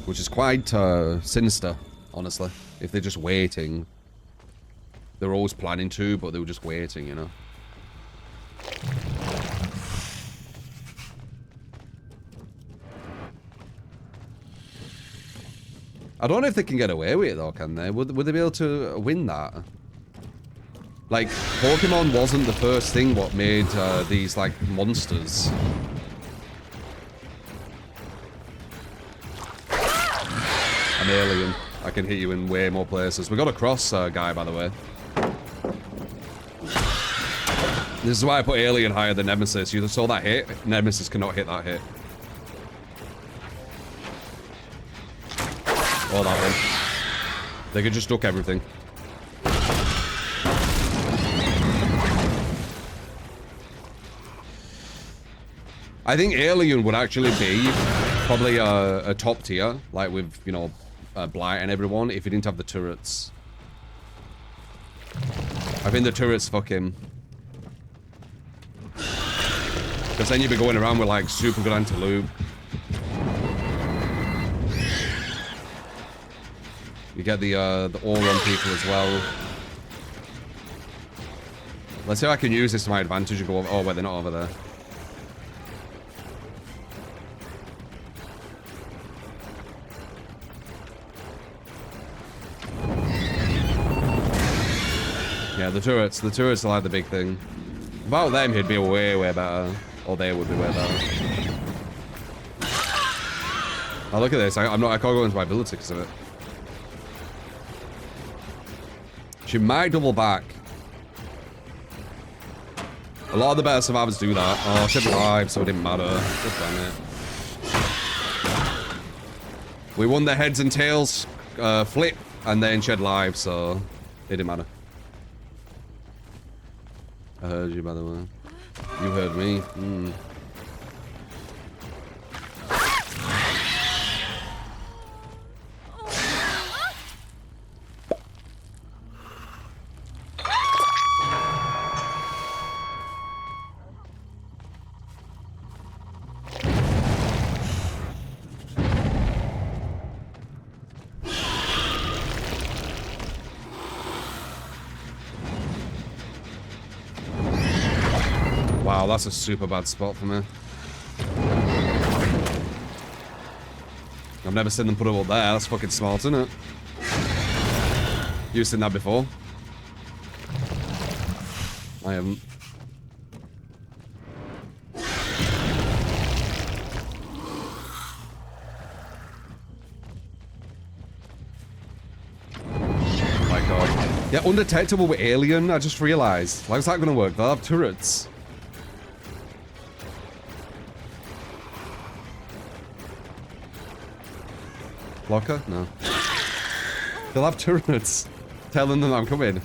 Which is quite sinister, honestly. If they're just waiting. They're always planning to, but they were just waiting, you know? I don't know if they can get away with it, though, can they? Would they be able to win that? Like, Pokemon wasn't the first thing what made these, like, monsters. An alien. I can hit you in way more places. We got a cross guy, by the way. This is why I put Alien higher than Nemesis. You saw that hit? Nemesis cannot hit that hit. Oh, that one. They could just duck everything. I think Alien would actually be probably a top tier, like with, you know, Blight and everyone, if he didn't have the turrets. I think the turrets fuck him. Because then you'd be going around with, like, super good anti-loop. You get the all-run people as well. Let's see if I can use this to my advantage and go over... Oh, wait, they're not over there. Yeah, the turrets are like the big thing. Without them, he'd be way, way better. Or they would be way better. Oh, look at this. I can't go into my ability because of it. She might double back. A lot of the better survivors do that. Oh, she had live, so it didn't matter. God damn it. We won the heads and tails flip, and then she had live, so it didn't matter. I heard you, by the way. You heard me. Wow, that's a super bad spot for me. I've never seen them put it up there. That's fucking smart, isn't it? You've seen that before? I haven't. Oh my god. Yeah, undetectable with Alien, I just realised. How's that gonna work? They'll have turrets. Blocker? No. They'll have turrets telling them I'm coming.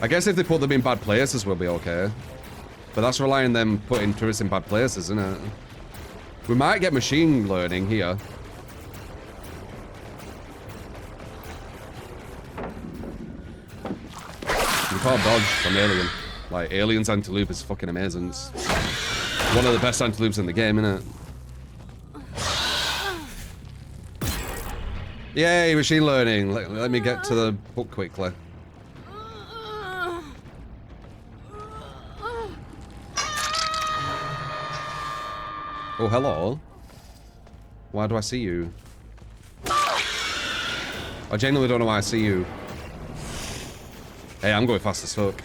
I guess if they put them in bad places, we'll be okay. But that's relying on them putting turrets in bad places, isn't it? We might get machine learning here. You can't dodge from Alien. Like, Alien's anti-loop is fucking amazing. It's one of the best anti-loops in the game, isn't it? Yay, machine learning. Let me get to the book quickly. Oh, hello. Why do I see you? I genuinely don't know why I see you. Hey, I'm going fast as fuck.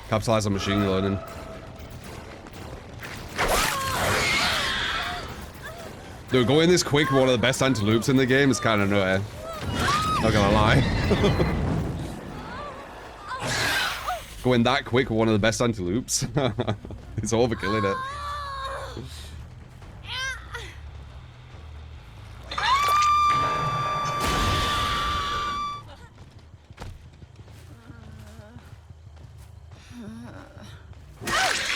Capitalize on machine learning. Dude, going this quick, one of the best anti-loops in the game is kind of nutty. Not gonna lie. Going that quick, one of the best anti-loops. It's overkilling it.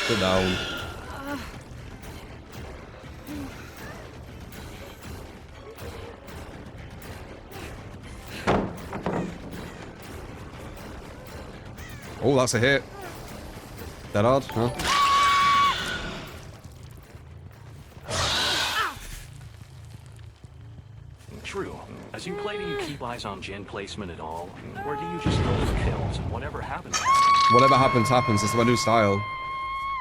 Sit down. Oh, that's a hit. That hard? Huh? True. As you play, do you keep eyes on gen placement at all? Or do you just go for kills and whatever happens? Whatever happens, happens. It's my new style.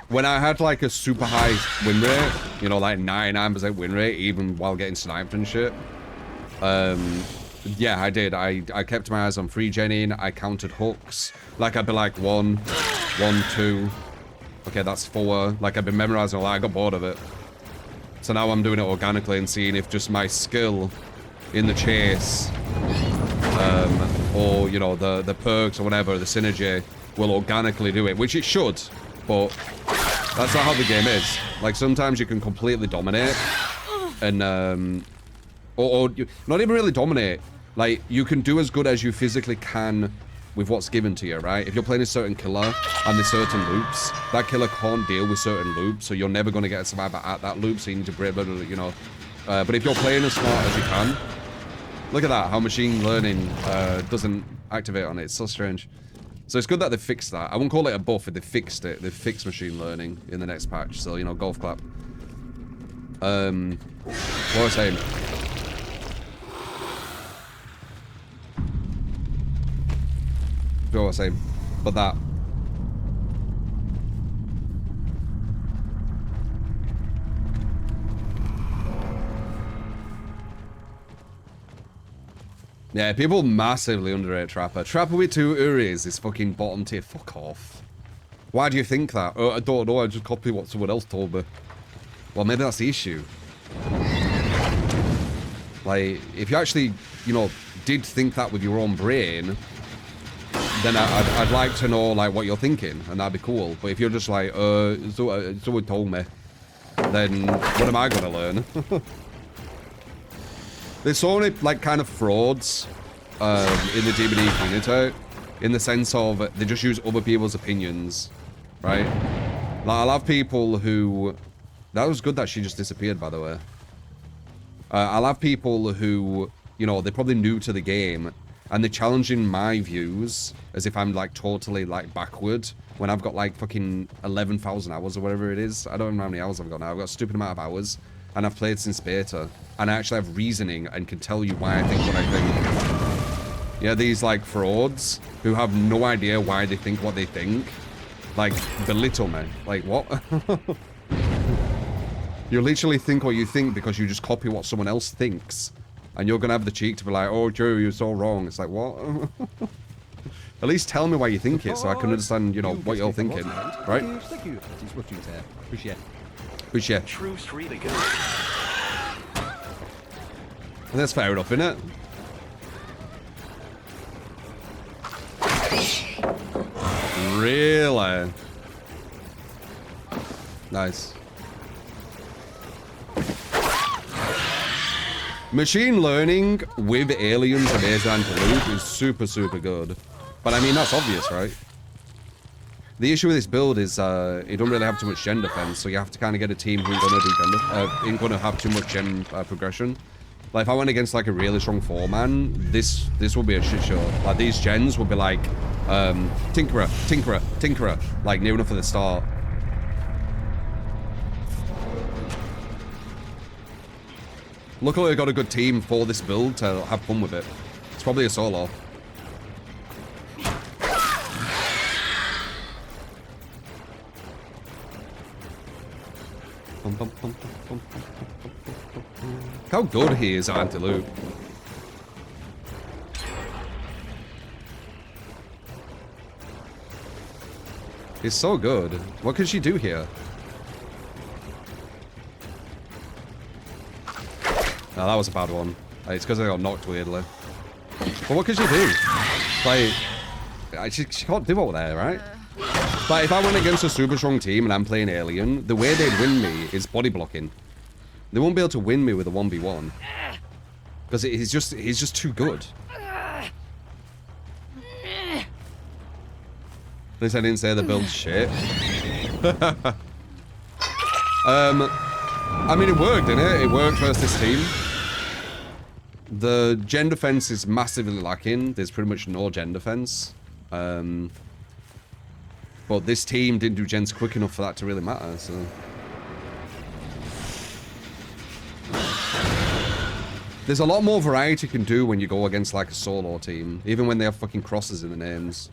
When I had like a super high win rate, you know, like 99% win rate, even while getting sniped and shit. Yeah, I did. I kept my eyes on free genning. I counted hooks. Like I'd be like 1, 1, 2. Okay, that's 4. Like I've been memorizing all that. I got bored of it. So now I'm doing it organically and seeing if just my skill in the chase, or, you know, the perks or whatever, the synergy, will organically do it, which it should, but that's not how the game is. Like, sometimes you can completely dominate, and, or you, not even really dominate, like, you can do as good as you physically can with what's given to you, right? If you're playing a certain killer and there's certain loops, that killer can't deal with certain loops, so you're never going to get a survivor at that loop, so you need to break, you know. But if you're playing as smart as you can, look at that, how machine learning doesn't activate on it. It's so strange. So it's good that they fixed that. I won't call it a buff, if they fixed it. They fixed machine learning in the next patch, so, you know, golf clap. What was I saying? What was I saying? But that. Yeah, people massively underrate Trapper. Trapper with 2 Uris is fucking bottom tier. Fuck off. Why do you think that? I don't know, I just copy what someone else told me. Well, maybe that's the issue. Like, if you actually, you know, did think that with your own brain, then I'd like to know, like, what you're thinking, and that'd be cool. But if you're just like, someone told me, then what am I gonna learn? There's so many, like, kind of frauds in the DBD community, in the sense of they just use other people's opinions, right? Like, I'll have people who... That was good that she just disappeared, by the way. I'll have people who, you know, they're probably new to the game, and they're challenging my views as if I'm, like, totally, like, backward, when I've got, like, fucking 11,000 hours or whatever it is. I don't know how many hours I've got now. I've got a stupid amount of hours. And I've played since beta, and I actually have reasoning and can tell you why I think what I think. Yeah, these, like, frauds who have no idea why they think what they think, like, belittle me. Like, what? You literally think what you think because you just copy what someone else thinks, and you're gonna have the cheek to be like, oh, Joe, you're so wrong. It's like, what? At least tell me why you think it so I can understand, you know, what you're thinking, right? Thank you. Appreciate it. Which, yeah. True street again. That's fair enough, innit? Really? Nice. Machine learning with aliens and Antelope is super, super good. But I mean, that's obvious, right? The issue with this build is it don't really have too much gen defense, so you have to kind of get a team who's gonna do ain't gonna have too much gen progression. Like if I went against like a really strong 4-man, this will be a shit show. Like these gens will be like Tinkerer, Tinkerer, Tinkerer, like near enough for the start. Luckily I got a good team for this build to have fun with it. It's probably a solo. How good he is, Antelope. He's so good. What can she do here? No, that was a bad one. It's because I got knocked weirdly. But what can she do? Like, she can't do all that, right? But if I went against a super strong team and I'm playing Alien, the way they'd win me is body blocking. They won't be able to win me with a 1v1. Because he's just too good. At least I didn't say the build's shit. I mean, it worked, didn't it? It worked versus this team. The gen defense is massively lacking. There's pretty much no gen defense. But this team didn't do gens quick enough for that to really matter, so... There's a lot more variety you can do when you go against like a solo team, even when they have fucking crosses in the names.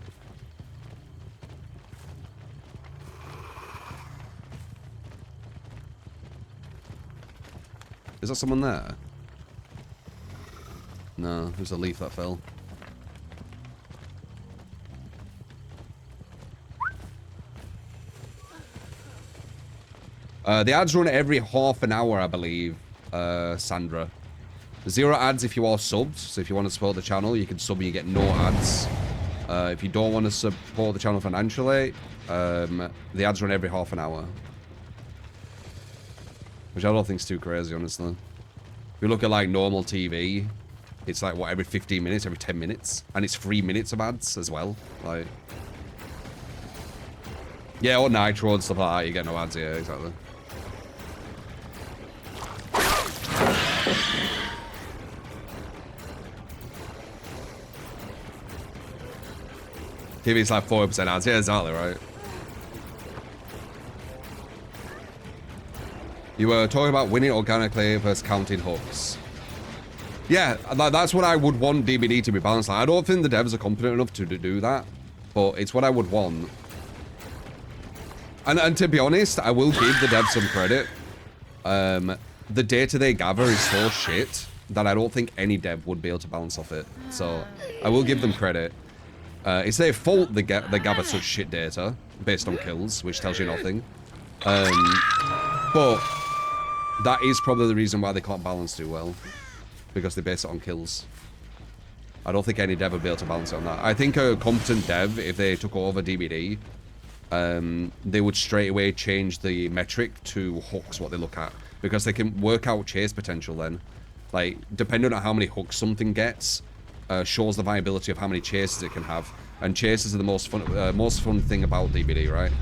Is that someone there? No, there's a leaf that fell. The ads run every half an hour, I believe, Sandra. 0 ads if you are subbed, so if you want to support the channel, you can sub and you get no ads. If you don't want to support the channel financially, the ads run every half an hour. Which I don't think is too crazy, honestly. If you look at, like, normal TV, it's like, what, every 15 minutes, every 10 minutes? And it's 3 minutes of ads as well. Like... Yeah, or Nitro and stuff like that, you get no ads, yeah, exactly. TV's like 40% ads, yeah, exactly, right. You were talking about winning organically versus counting hooks. Yeah, that's what I would want DBD to be balanced. Like, I don't think the devs are competent enough to do that, but it's what I would want. And to be honest, I will give the devs some credit. The data they gather is so shit that I don't think any dev would be able to balance off it. So I will give them credit. It's their fault they gather such shit data based on kills, which tells you nothing. But that is probably the reason why they can't balance too well, because they base it on kills. I don't think any dev would be able to balance it on that. I think a competent dev, if they took over DBD, they would straight away change the metric to hooks, what they look at, because they can work out chase potential then. Like, depending on how many hooks something gets, shows the viability of how many chases it can have. And chases are the most fun thing about DBD, right?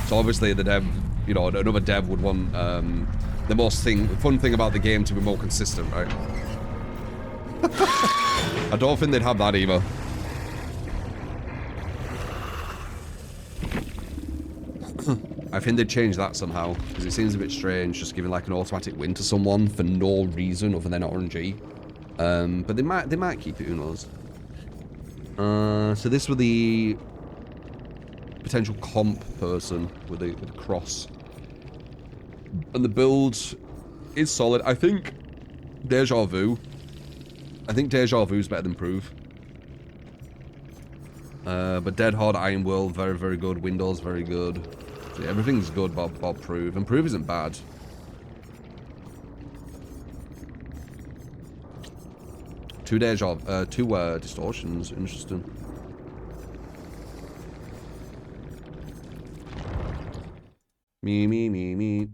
So obviously the dev, you know, another dev would want the fun thing about the game to be more consistent, right? I don't think they'd have that either. I think they'd change that somehow, because it seems a bit strange just giving like an automatic win to someone for no reason other than RNG. But they might keep it, who knows. So this was the potential comp person with the cross. And the build is solid. I think Deja Vu is better than Prove. But Dead Hard, Iron World, very, very good. Windows, very good. So yeah, everything's good about Prove. And Prove isn't bad. Two distortions. Interesting. Me.